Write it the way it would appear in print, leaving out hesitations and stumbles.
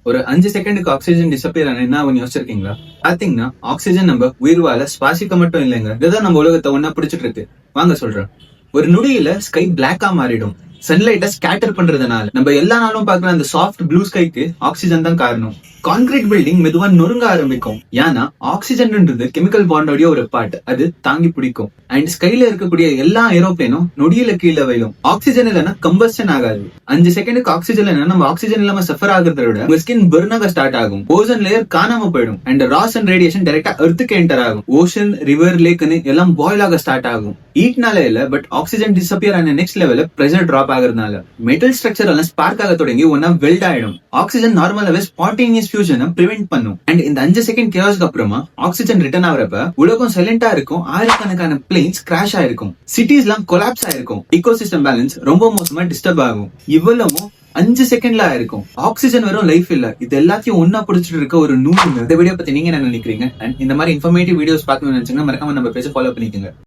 ஒரு 5 செகண்டுக்கு oxygen disappear ஆனா என்ன ஆகும் யோசிச்சிருக்கீங்களா? பாத்தீங்கன்னா ஆக்சிஜன் நம்ம உயிர்வால சுவாசிக்க மட்டும் இல்லைங்க, இதுதான் நம்ம உலகத்தை ஒன்னா பிடிச்சிட்டு இருக்கு. வாங்க சொல்றேன். ஒரு நொடியில ஸ்கை பிளாக்கா மாறிடும். சன்லைட்டை ஸ்கேட்டர் பண்றதுனால நம்ம எல்லா நாளும் பாக்குற அந்த சாஃப்ட் ப்ளூ ஸ்கைக்கு ஆக்சிஜன் தான் காரணம். கான்கிரீட் பில்டிங் மெதுவா நொறுங்க ஆரம்பிக்கும், ஏன்னா ஆக்சிஜன்ன்றது கெமிக்கல் பாண்டோடைய ஒரு பார்ட், அது தாங்கி பிடிக்கும். அண்ட் ஸ்கைல இருக்கக்கூடிய எல்லா ஏரோப்ளேனும் நொடியில கீழே வையும். ஆக்சிஜன் இல்லைன்னா கம்பஸ்டன் ஆகாது. 5 செகண்டுக்கு ஆக்சிஜன் இல்லைன்னா நம்ம ஆக்சிஜன் இல்லாம சஃபர் ஆகுறத விட உங்க ஸ்கின் பர்ன் ஆக ஸ்டார்ட் ஆகும். ஓசன் லேயர் காணாம போயிடும். அண்ட் ராஸ் அண்ட் ரேடியேஷன் டைரக்டா எர்த்துக்கு என்டர் ஆகும். ஓஷன், ரிவர், லேக்னு எல்லாம் பாயில் ஆக ஸ்டார்ட் ஆகும். ஹீட்னால இல்ல, பட் ஆக்சிஜன் டிசப்பியர் ஆன நெக்ஸ்ட் லெவல்ல பிரஷர் டிராப் ஆகுறதுனால மெட்டல் ஸ்ட்ரக்சர் எல்லாம் ஸ்பார்க் ஆக தொடங்கி ஒன்னா வெல்ட் ஆயிடும். ஆக்சிஜன் நார்மலாவே ஸ்பான்டேனியஸ் ஃபியூஷனை பிரிவென்ட் பண்ணும். அண்ட் இந்த 5 செகண்ட் கேஸ்க்கு அப்புறமா ஆக்சிஜன் ரிட்டர்ன் ஆகிறப்ப உலகம் சைலண்டா இருக்கும். ஆயிரக்கணக்கான பிளேன்ஸ் கிராஷ் ஆயிருக்கும். சிட்டிஸ் எல்லாம் கொலாப்ஸ் ஆயிருக்கும். இக்கோசிஸ்டம் பேலன்ஸ் ரொம்ப மோசமா டிஸ்டர்ப் ஆகும். இவ்வளவும் 5 செகண்ட்ல ஆயிருக்கும். ஆக்சிஜன் வெறும் லைஃப் இல்ல, இது எல்லாத்தையும் ஒன்னா பிடிச்சிட்டு இருக்க ஒரு நூறு. இந்த வீடியோ பத்தி நீங்க என்ன நினைக்கிறீங்க? அண்ட் இந்த மாதிரி இன்ஃபர்மேட்டிவ் வீடியோஸ் பார்க்கணும்னு நினைச்சீங்கன்னா மறக்காம நம்ம பேஜை ஃபாலோ பண்ணிக்கோங்க.